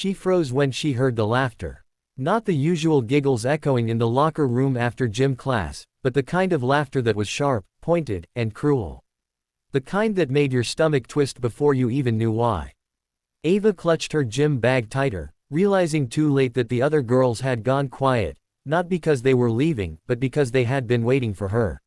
She froze when she heard the laughter. Not the usual giggles echoing in the locker room after gym class, but the kind of laughter that was sharp, pointed, and cruel. The kind that made your stomach twist before you even knew why. Ava clutched her gym bag tighter, realizing too late that the other girls had gone quiet, not because they were leaving, but because they had been waiting for her.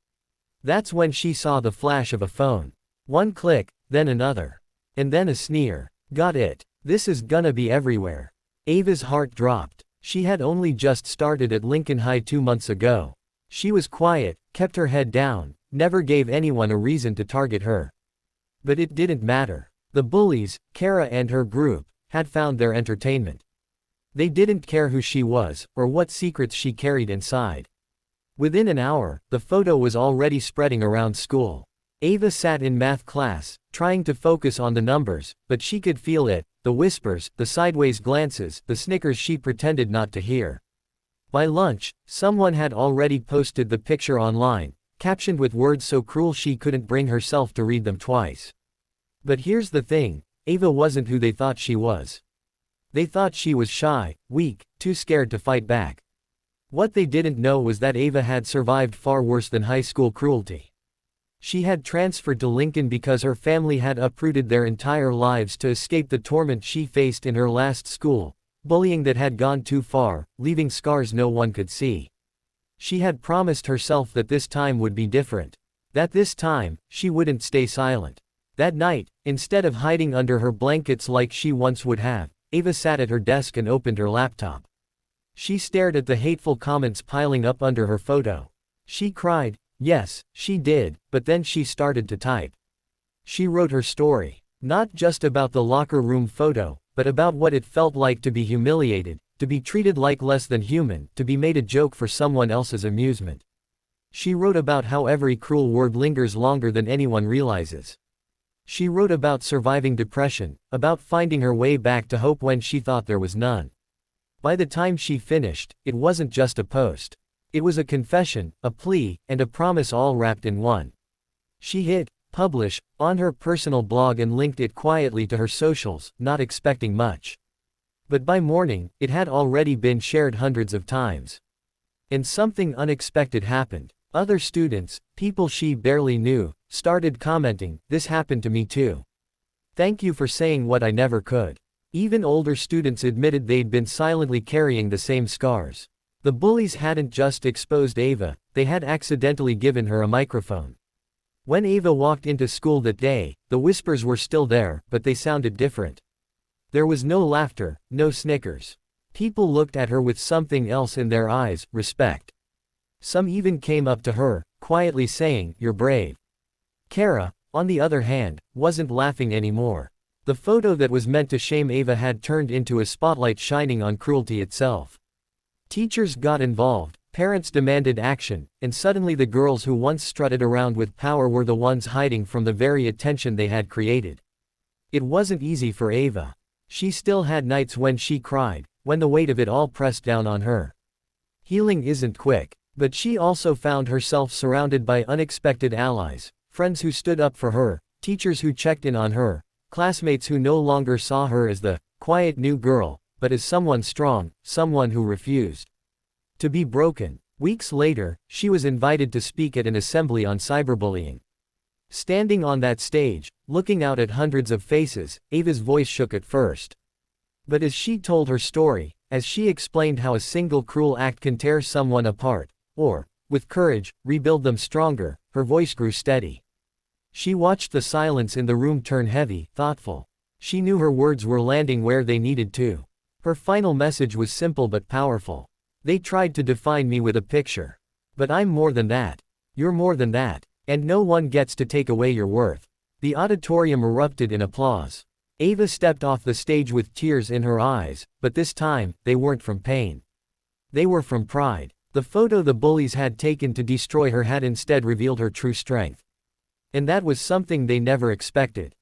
That's when she saw the flash of a phone. One click, then another. And then a sneer. Got it. This is gonna be everywhere. Ava's heart dropped. She had only just started at Lincoln High 2 months ago. She was quiet, kept her head down, never gave anyone a reason to target her. But it didn't matter. The bullies, Kara and her group, had found their entertainment. They didn't care who she was, or what secrets she carried inside. Within an hour, the photo was already spreading around school. Ava sat in math class, trying to focus on the numbers, but she could feel it, the whispers, the sideways glances, the snickers she pretended not to hear. By lunch, someone had already posted the picture online, captioned with words so cruel she couldn't bring herself to read them twice. But here's the thing, Ava wasn't who they thought she was. They thought she was shy, weak, too scared to fight back. What they didn't know was that Ava had survived far worse than high school cruelty. She had transferred to Lincoln because her family had uprooted their entire lives to escape the torment she faced in her last school, bullying that had gone too far, leaving scars no one could see. She had promised herself that this time would be different. That this time, she wouldn't stay silent. That night, instead of hiding under her blankets like she once would have, Ava sat at her desk and opened her laptop. She stared at the hateful comments piling up under her photo. She cried. Yes, she did, but then she started to type. She wrote her story. Not just about the locker room photo, but about what it felt like to be humiliated, to be treated like less than human, to be made a joke for someone else's amusement. She wrote about how every cruel word lingers longer than anyone realizes. She wrote about surviving depression, about finding her way back to hope when she thought there was none. By the time she finished, it wasn't just a post. It was a confession, a plea, and a promise all wrapped in one. She hit publish on her personal blog and linked it quietly to her socials, not expecting much. But by morning, it had already been shared hundreds of times. And something unexpected happened. Other students, people she barely knew, started commenting, "This happened to me too. Thank you for saying what I never could." Even older students admitted they'd been silently carrying the same scars. The bullies hadn't just exposed Ava, they had accidentally given her a microphone. When Ava walked into school that day, the whispers were still there, but they sounded different. There was no laughter, no snickers. People looked at her with something else in their eyes, respect. Some even came up to her, quietly saying, "You're brave." Kara, on the other hand, wasn't laughing anymore. The photo that was meant to shame Ava had turned into a spotlight shining on cruelty itself. Teachers got involved, parents demanded action, and suddenly the girls who once strutted around with power were the ones hiding from the very attention they had created. It wasn't easy for Ava. She still had nights when she cried, when the weight of it all pressed down on her. Healing isn't quick, but she also found herself surrounded by unexpected allies, friends who stood up for her, teachers who checked in on her, classmates who no longer saw her as the quiet new girl, but as someone strong, someone who refused to be broken. Weeks later, she was invited to speak at an assembly on cyberbullying. Standing on that stage, looking out at hundreds of faces, Ava's voice shook at first. But as she told her story, as she explained how a single cruel act can tear someone apart, or, with courage, rebuild them stronger, her voice grew steady. She watched the silence in the room turn heavy, thoughtful. She knew her words were landing where they needed to. Her final message was simple but powerful. They tried to define me with a picture. But I'm more than that. You're more than that. And no one gets to take away your worth. The auditorium erupted in applause. Ava stepped off the stage with tears in her eyes, but this time, they weren't from pain. They were from pride. The photo the bullies had taken to destroy her had instead revealed her true strength. And that was something they never expected.